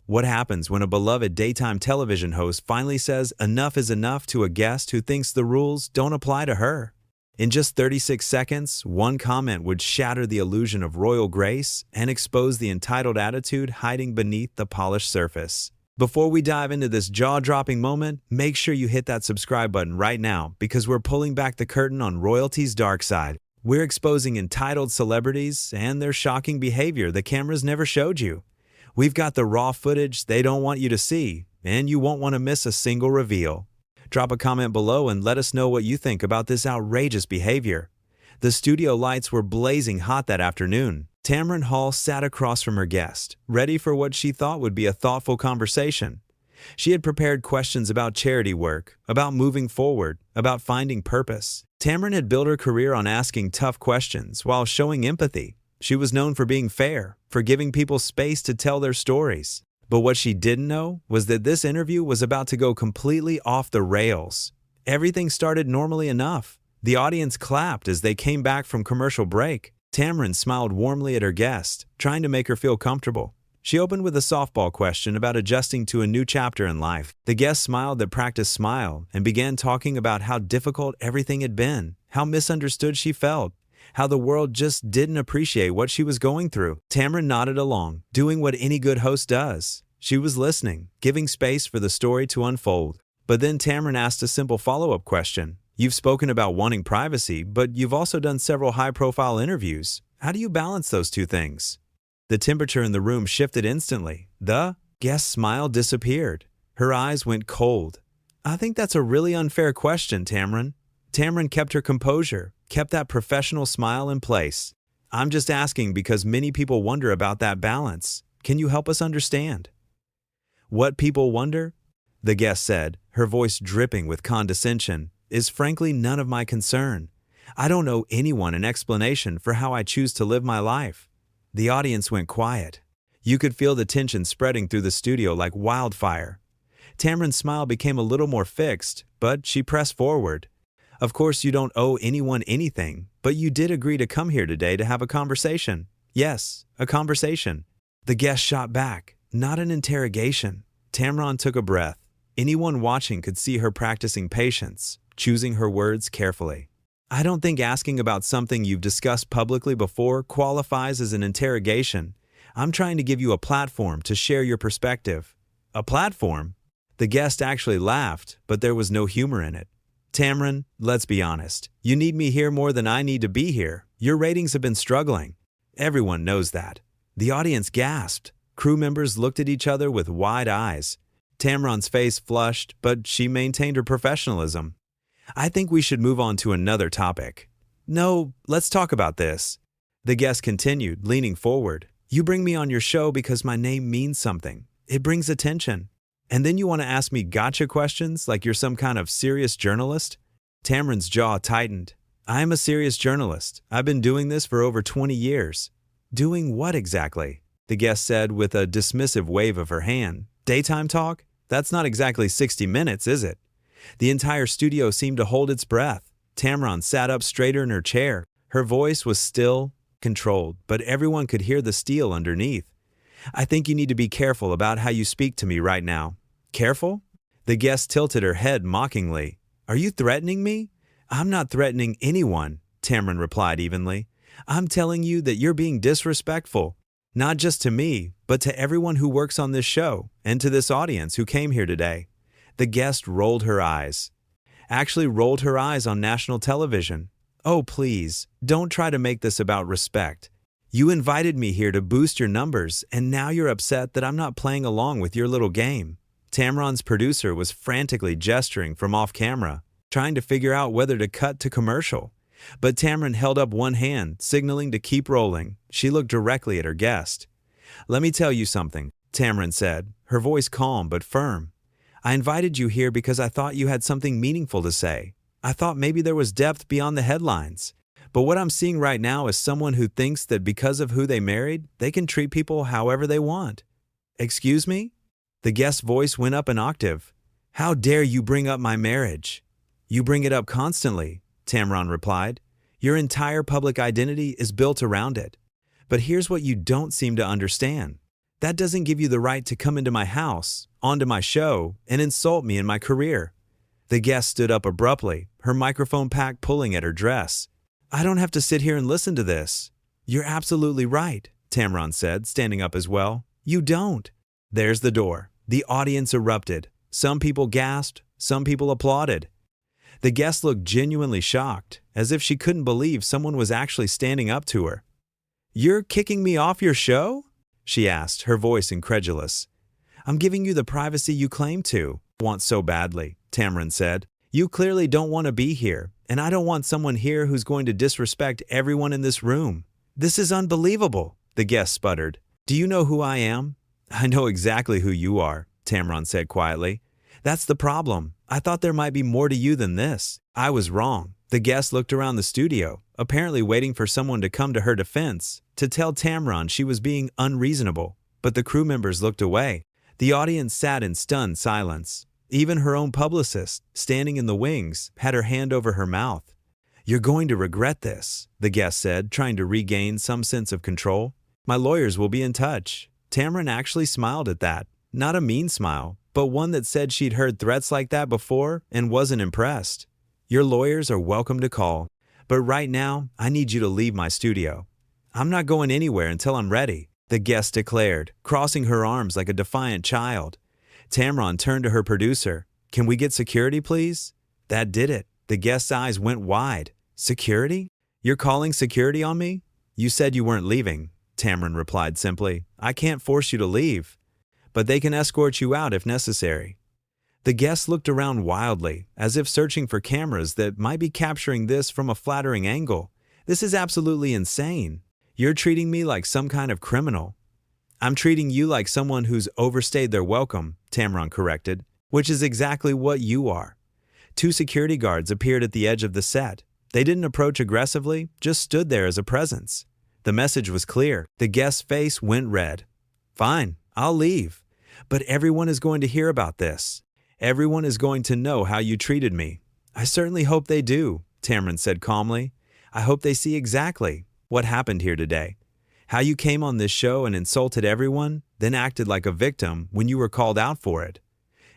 What happens when a beloved daytime television host finally says enough is enough to a guest who thinks the rules don't apply to her? In just 36 seconds, one comment would shatter the illusion of royal grace and expose the entitled attitude hiding beneath the polished surface. Before we dive into this jaw-dropping moment, make sure you hit that subscribe button right now because we're pulling back the curtain on royalty's dark side. We're exposing entitled celebrities and their shocking behavior the cameras never showed you. We've got the raw footage they don't want you to see, and you won't want to miss a single reveal. Drop a comment below and let us know what you think about this outrageous behavior. The studio lights were blazing hot that afternoon. Tamron Hall sat across from her guest, ready for what she thought would be a thoughtful conversation. She had prepared questions about charity work, about moving forward, about finding purpose. Tamron had built her career on asking tough questions while showing empathy. She was known for being fair, for giving people space to tell their stories. But what she didn't know was that this interview was about to go completely off the rails. Everything started normally enough. The audience clapped as they came back from commercial break. Tamron smiled warmly at her guest, trying to make her feel comfortable. She opened with a softball question about adjusting to a new chapter in life. The guest smiled that practiced smile and began talking about how difficult everything had been, how misunderstood she felt, how the world just didn't appreciate what she was going through. Tamron nodded along, doing what any good host does. She was listening, giving space for the story to unfold. But then Tamron asked a simple follow-up question. You've spoken about wanting privacy, but you've also done several high-profile interviews. How do you balance those two things? The temperature in the room shifted instantly. The guest's smile disappeared. Her eyes went cold. I think that's a really unfair question, Tamron. Tamron kept her composure, kept that professional smile in place. I'm just asking because many people wonder about that balance. Can you help us understand? What people wonder? The guest said, her voice dripping with condescension, is frankly none of my concern. I don't owe anyone an explanation for how I choose to live my life. The audience went quiet. You could feel the tension spreading through the studio like wildfire. Tamron's smile became a little more fixed, but she pressed forward. Of course, you don't owe anyone anything, but you did agree to come here today to have a conversation. Yes, a conversation. The guest shot back, not an interrogation. Tamron took a breath. Anyone watching could see her practicing patience, choosing her words carefully. I don't think asking about something you've discussed publicly before qualifies as an interrogation. I'm trying to give you a platform to share your perspective. A platform? The guest actually laughed, but there was no humor in it. Tamron, let's be honest. You need me here more than I need to be here. Your ratings have been struggling. Everyone knows that. The audience gasped. Crew members looked at each other with wide eyes. Tamron's face flushed, but she maintained her professionalism. I think we should move on to another topic. No, let's talk about this. The guest continued, leaning forward. You bring me on your show because my name means something. It brings attention. And then you want to ask me gotcha questions like you're some kind of serious journalist? Tamron's jaw tightened. I am a serious journalist. I've been doing this for over 20 years. Doing what exactly? The guest said with a dismissive wave of her hand. Daytime talk? That's not exactly 60 minutes, is it? The entire studio seemed to hold its breath. Tamron sat up straighter in her chair. Her voice was still, controlled, but everyone could hear the steel underneath. I think you need to be careful about how you speak to me right now. Careful? The guest tilted her head mockingly. Are you threatening me? I'm not threatening anyone, Tamron replied evenly. I'm telling you that you're being disrespectful. Not just to me, but to everyone who works on this show and to this audience who came here today. The guest rolled her eyes. Actually rolled her eyes on national television. Oh, please, don't try to make this about respect. You invited me here to boost your numbers, and now you're upset that I'm not playing along with your little game. Tamron's producer was frantically gesturing from off camera, trying to figure out whether to cut to commercial. But Tamron held up one hand, signaling to keep rolling. She looked directly at her guest. Let me tell you something, Tamron said, her voice calm but firm. I invited you here because I thought you had something meaningful to say. I thought maybe there was depth beyond the headlines. But what I'm seeing right now is someone who thinks that because of who they married, they can treat people however they want. Excuse me? The guest's voice went up an octave. How dare you bring up my marriage? You bring it up constantly, Tamron replied. Your entire public identity is built around it. But here's what you don't seem to understand. That doesn't give you the right to come into my house, onto my show, and insult me in my career." The guest stood up abruptly, her microphone pack pulling at her dress. "I don't have to sit here and listen to this." "You're absolutely right," Tamron said, standing up as well. "You don't." There's the door. The audience erupted. Some people gasped, some people applauded. The guest looked genuinely shocked, as if she couldn't believe someone was actually standing up to her. "You're kicking me off your show?" she asked, her voice incredulous. "I'm giving you the privacy you claim to want so badly," Tamron said. "You clearly don't want to be here, and I don't want someone here who's going to disrespect everyone in this room." "This is unbelievable," the guest sputtered. "Do you know who I am?" "I know exactly who you are," Tamron said quietly. "That's the problem. I thought there might be more to you than this. I was wrong." The guest looked around the studio, apparently waiting for someone to come to her defense, to tell Tamron she was being unreasonable. But the crew members looked away. The audience sat in stunned silence. Even her own publicist, standing in the wings, had her hand over her mouth. "You're going to regret this," the guest said, trying to regain some sense of control. "My lawyers will be in touch." Tamron actually smiled at that. Not a mean smile, but one that said she'd heard threats like that before and wasn't impressed. "Your lawyers are welcome to call, but right now, I need you to leave my studio." "I'm not going anywhere until I'm ready," the guest declared, crossing her arms like a defiant child. Tamron turned to her producer. "Can we get security, please?" That did it. The guest's eyes went wide. "Security? You're calling security on me?" "You said you weren't leaving," Tamron replied simply. "I can't force you to leave, but they can escort you out if necessary." The guest looked around wildly, as if searching for cameras that might be capturing this from a flattering angle. "This is absolutely insane. You're treating me like some kind of criminal." "I'm treating you like someone who's overstayed their welcome," Tamron corrected, "which is exactly what you are." Two security guards appeared at the edge of the set. They didn't approach aggressively, just stood there as a presence. The message was clear. The guest's face went red. "Fine, I'll leave. But everyone is going to hear about this. Everyone is going to know how you treated me." "I certainly hope they do," Tamron said calmly. "I hope they see exactly what happened here today. How you came on this show and insulted everyone, then acted like a victim when you were called out for it."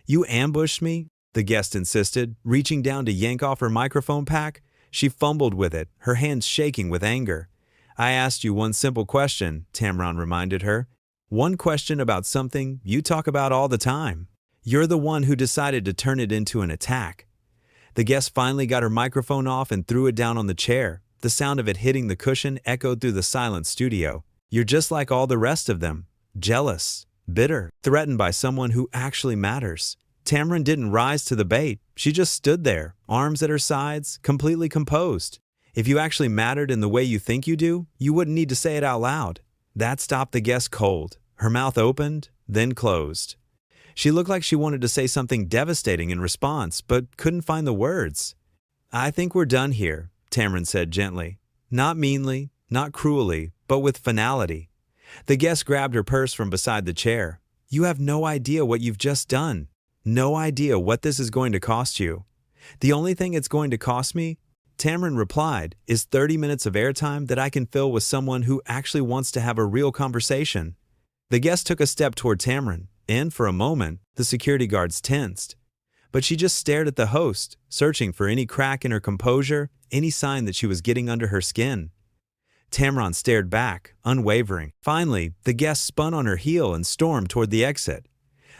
"You ambushed me," the guest insisted, reaching down to yank off her microphone pack. She fumbled with it, her hands shaking with anger. "I asked you one simple question," Tamron reminded her. "One question about something you talk about all the time. You're the one who decided to turn it into an attack." The guest finally got her microphone off and threw it down on the chair. The sound of it hitting the cushion echoed through the silent studio. "You're just like all the rest of them. Jealous, bitter, threatened by someone who actually matters." Tamron didn't rise to the bait. She just stood there, arms at her sides, completely composed. If you actually mattered in the way you think you do, you wouldn't need to say it out loud. That stopped the guest cold. Her mouth opened, then closed. She looked like she wanted to say something devastating in response, but couldn't find the words. "I think we're done here," Tamron said gently. Not meanly, not cruelly, but with finality. The guest grabbed her purse from beside the chair. "You have no idea what you've just done. No idea what this is going to cost you." "The only thing it's going to cost me," Tamron replied, "is 30 minutes of airtime that I can fill with someone who actually wants to have a real conversation." The guest took a step toward Tamron, and for a moment, the security guards tensed. But she just stared at the host, searching for any crack in her composure, any sign that she was getting under her skin. Tamron stared back, unwavering. Finally, the guest spun on her heel and stormed toward the exit.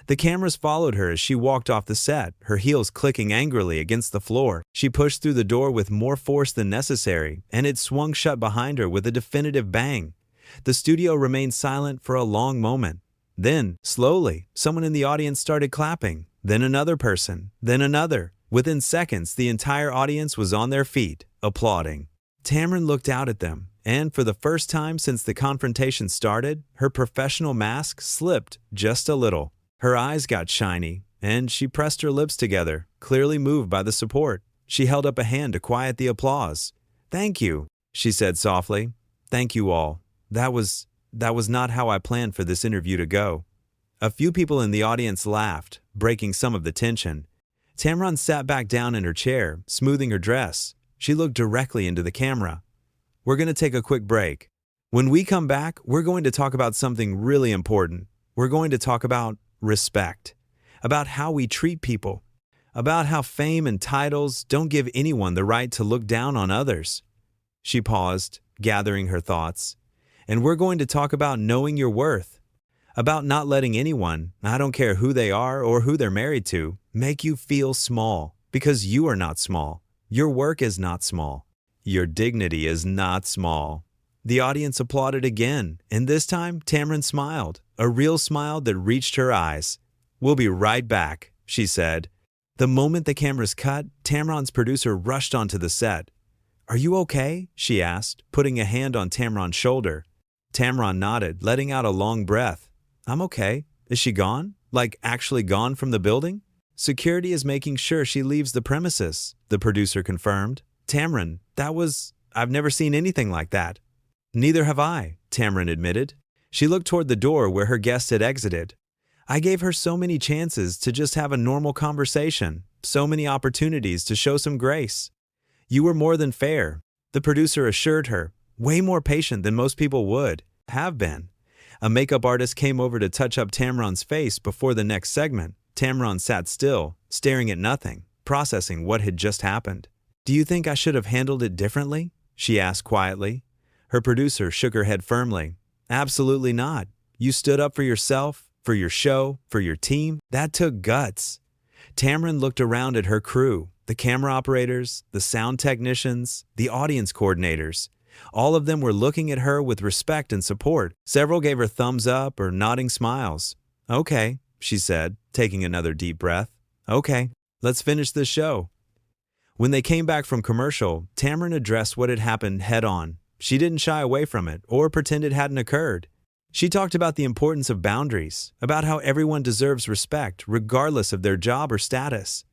The cameras followed her as she walked off the set, her heels clicking angrily against the floor. She pushed through the door with more force than necessary, and it swung shut behind her with a definitive bang. The studio remained silent for a long moment. Then, slowly, someone in the audience started clapping. Then another person, then another. Within seconds, the entire audience was on their feet, applauding. Tamron looked out at them, and for the first time since the confrontation started, her professional mask slipped just a little. Her eyes got shiny, and she pressed her lips together, clearly moved by the support. She held up a hand to quiet the applause. "Thank you," she said softly. "Thank you all. That was not how I planned for this interview to go." A few people in the audience laughed, breaking some of the tension. Tamron sat back down in her chair, smoothing her dress. She looked directly into the camera. "We're going to take a quick break. When we come back, we're going to talk about something really important. We're going to talk about respect, about how we treat people, about how fame and titles don't give anyone the right to look down on others. She paused, gathering her thoughts. And we're going to talk about knowing your worth, about not letting anyone, I don't care who they are or who they're married to, make you feel small, because you are not small. Your work is not small. Your dignity is not small. The audience applauded again, and this time Tamron smiled, a real smile that reached her eyes. "We'll be right back," she said. The moment the cameras cut, Tamron's producer rushed onto the set. "Are you okay?" she asked, putting a hand on Tamron's shoulder. Tamron nodded, letting out a long breath. "I'm okay. Is she gone? Like actually gone from the building?" "Security is making sure she leaves the premises," the producer confirmed. "Tamron, I've never seen anything like that." "Neither have I," Tamron admitted. She looked toward the door where her guest had exited. "I gave her so many chances to just have a normal conversation, so many opportunities to show some grace." "You were more than fair," the producer assured her, way more patient than most people would have been. A makeup artist came over to touch up Tamron's face before the next segment. Tamron sat still, staring at nothing, processing what had just happened. "Do you think I should have handled it differently?" she asked quietly. Her producer shook her head firmly. "Absolutely not. You stood up for yourself, for your show, for your team. That took guts." Tamron looked around at her crew, the camera operators, the sound technicians, the audience coordinators. All of them were looking at her with respect and support. Several gave her thumbs up or nodding smiles. "Okay," she said, taking another deep breath. "Okay, let's finish this show." When they came back from commercial, Tamron addressed what had happened head-on. She didn't shy away from it or pretend it hadn't occurred. She talked about the importance of boundaries, about how everyone deserves respect regardless of their job or status.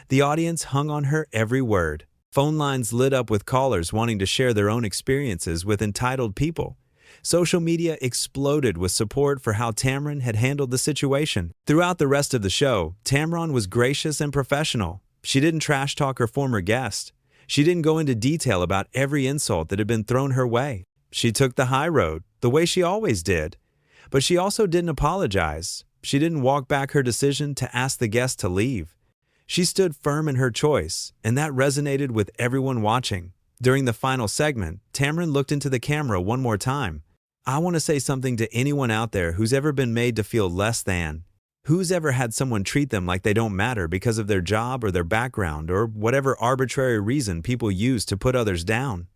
The audience hung on her every word. Phone lines lit up with callers wanting to share their own experiences with entitled people. Social media exploded with support for how Tamron had handled the situation. Throughout the rest of the show, Tamron was gracious and professional. She didn't trash talk her former guest. She didn't go into detail about every insult that had been thrown her way. She took the high road, the way she always did. But she also didn't apologize. She didn't walk back her decision to ask the guest to leave. She stood firm in her choice, and that resonated with everyone watching. During the final segment, Tamron looked into the camera one more time. "I want to say something to anyone out there who's ever been made to feel less than. Who's ever had someone treat them like they don't matter because of their job or their background or whatever arbitrary reason people use to put others down?"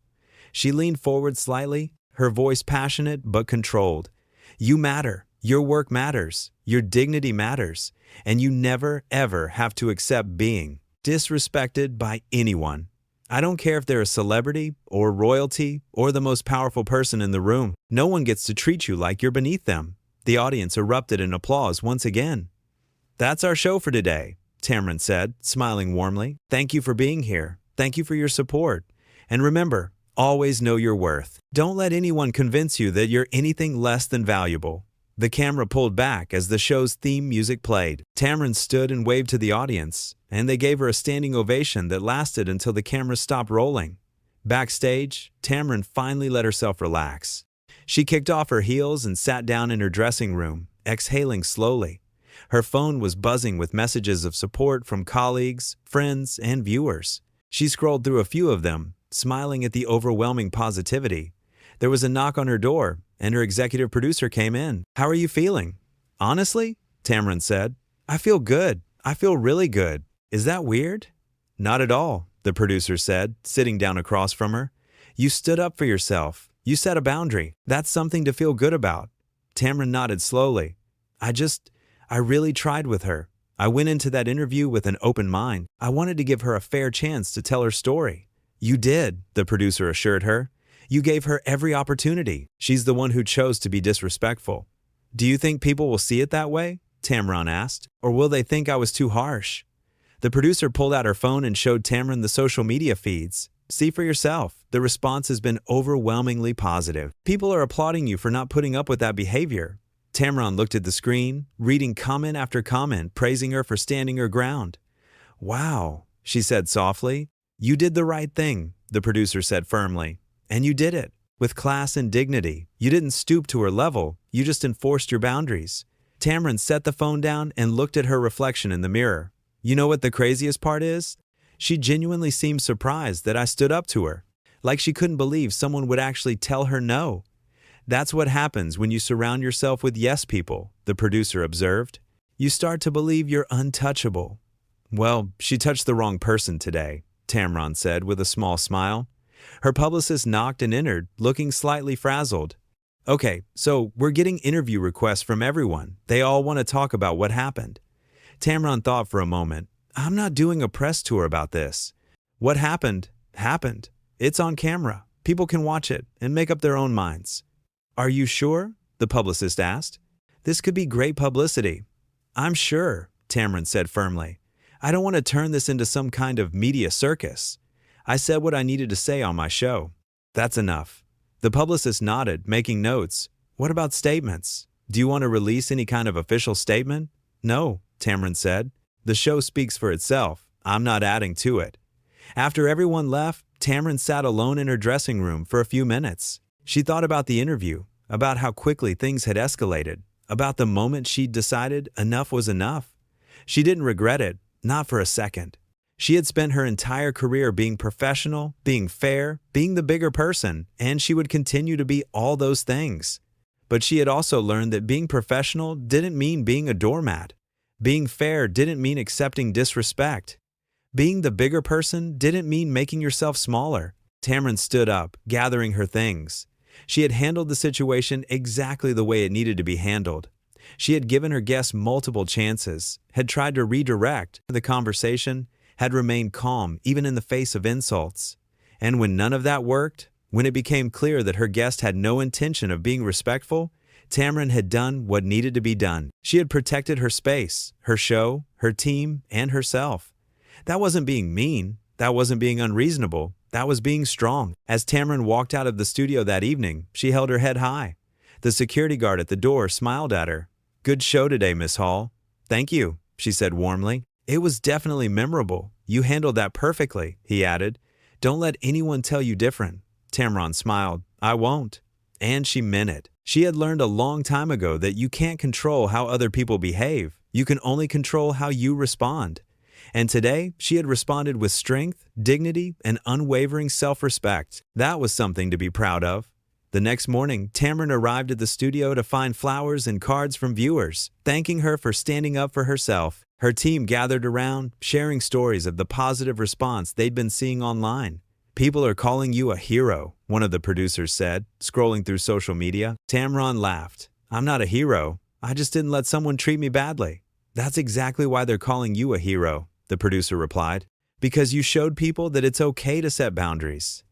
She leaned forward slightly, her voice passionate but controlled. "You matter. Your work matters. Your dignity matters. And you never, ever have to accept being disrespected by anyone. I don't care if they're a celebrity or royalty or the most powerful person in the room. No one gets to treat you like you're beneath them." The audience erupted in applause once again. "That's our show for today," Tamron said, smiling warmly. "Thank you for being here. Thank you for your support. And remember, always know your worth. Don't let anyone convince you that you're anything less than valuable." The camera pulled back as the show's theme music played. Tamron stood and waved to the audience, and they gave her a standing ovation that lasted until the camera stopped rolling. Backstage, Tamron finally let herself relax. She kicked off her heels and sat down in her dressing room, exhaling slowly. Her phone was buzzing with messages of support from colleagues, friends, and viewers. She scrolled through a few of them, smiling at the overwhelming positivity. There was a knock on her door, and her executive producer came in. "How are you feeling?" "Honestly," Tamron said, "I feel good. I feel really good. Is that weird?" "Not at all," the producer said, sitting down across from her. "You stood up for yourself. You set a boundary. That's something to feel good about." Tamron nodded slowly. I really tried with her. I went into that interview with an open mind. I wanted to give her a fair chance to tell her story." "You did," the producer assured her. "You gave her every opportunity. She's the one who chose to be disrespectful." "Do you think people will see it that way?" Tamron asked. "Or will they think I was too harsh?" The producer pulled out her phone and showed Tamron the social media feeds. "See for yourself. The response has been overwhelmingly positive. People are applauding you for not putting up with that behavior." Tamron looked at the screen, reading comment after comment, praising her for standing her ground. "Wow," she said softly. "You did the right thing," the producer said firmly. "And you did it with class and dignity. You didn't stoop to her level. You just enforced your boundaries. Tamron set the phone down and looked at her reflection in the mirror. You know what the craziest part is? She genuinely seemed surprised that I stood up to her, like she couldn't believe someone would actually tell her no. That's what happens when you surround yourself with yes people, the producer observed. You start to believe you're untouchable. Well, she touched the wrong person today, Tamron said with a small smile. Her publicist knocked and entered, looking slightly frazzled. Okay, so we're getting interview requests from everyone. They all want to talk about what happened. Tamron thought for a moment. I'm not doing a press tour about this. What happened, happened. It's on camera. People can watch it and make up their own minds. Are you sure? The publicist asked. This could be great publicity. I'm sure, Tamron said firmly. I don't want to turn this into some kind of media circus. I said what I needed to say on my show. That's enough. The publicist nodded, making notes. What about statements? Do you want to release any kind of official statement? No, Tamron said. The show speaks for itself. I'm not adding to it. After everyone left, Tamron sat alone in her dressing room for a few minutes. She thought about the interview, about how quickly things had escalated, about the moment she'd decided enough was enough. She didn't regret it, not for a second. She had spent her entire career being professional, being fair, being the bigger person, and she would continue to be all those things. But she had also learned that being professional didn't mean being a doormat. Being fair didn't mean accepting disrespect. Being the bigger person didn't mean making yourself smaller. Tamron stood up, gathering her things. She had handled the situation exactly the way it needed to be handled. She had given her guests multiple chances, had tried to redirect the conversation, had remained calm even in the face of insults. And when none of that worked, when it became clear that her guest had no intention of being respectful, Tamron had done what needed to be done. She had protected her space, her show, her team, and herself. That wasn't being mean. That wasn't being unreasonable. That was being strong. As Tamron walked out of the studio that evening, she held her head high. The security guard at the door smiled at her. Good show today, Miss Hall. Thank you, she said warmly. It was definitely memorable. You handled that perfectly, he added. Don't let anyone tell you different. Tamron smiled. I won't. And she meant it. She had learned a long time ago that you can't control how other people behave. You can only control how you respond. And today, she had responded with strength, dignity, and unwavering self-respect. That was something to be proud of. The next morning, Tamron arrived at the studio to find flowers and cards from viewers, thanking her for standing up for herself. Her team gathered around, sharing stories of the positive response they'd been seeing online. People are calling you a hero, one of the producers said, scrolling through social media. Tamron laughed. I'm not a hero. I just didn't let someone treat me badly. That's exactly why they're calling you a hero, the producer replied. Because you showed people that it's okay to set boundaries,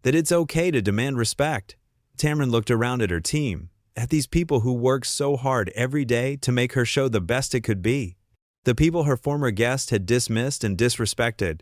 that it's okay to demand respect. Tamron looked around at her team, at these people who worked so hard every day to make her show the best it could be. The people her former guest had dismissed and disrespected.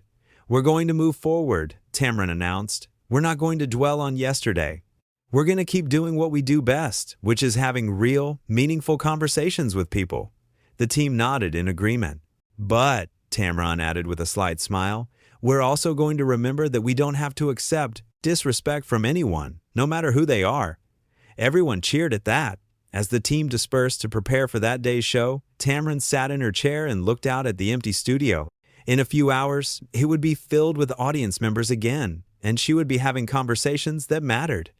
We're going to move forward, Tamron announced. We're not going to dwell on yesterday. We're going to keep doing what we do best, which is having real, meaningful conversations with people. The team nodded in agreement. But, Tamron added with a slight smile, we're also going to remember that we don't have to accept disrespect from anyone, no matter who they are. Everyone cheered at that. As the team dispersed to prepare for that day's show, Tamron sat in her chair and looked out at the empty studio. In a few hours, it would be filled with audience members again, and she would be having conversations that mattered.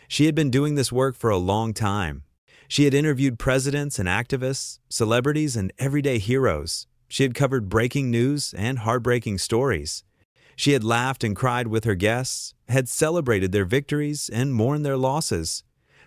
She had been doing this work for a long time. She had interviewed presidents and activists, celebrities and everyday heroes. She had covered breaking news and heartbreaking stories. She had laughed and cried with her guests, had celebrated their victories and mourned their losses.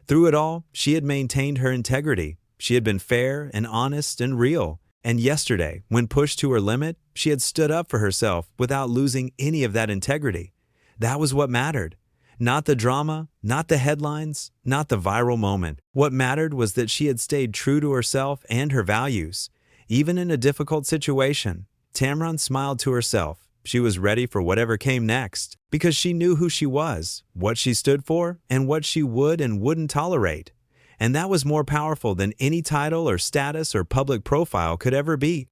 Through it all, she had maintained her integrity. She had been fair and honest and real. And yesterday, when pushed to her limit, she had stood up for herself without losing any of that integrity. That was what mattered. Not the drama, not the headlines, not the viral moment. What mattered was that she had stayed true to herself and her values. Even in a difficult situation, Tamron smiled to herself. She was ready for whatever came next, because she knew who she was, what she stood for, and what she would and wouldn't tolerate. And that was more powerful than any title or status or public profile could ever be.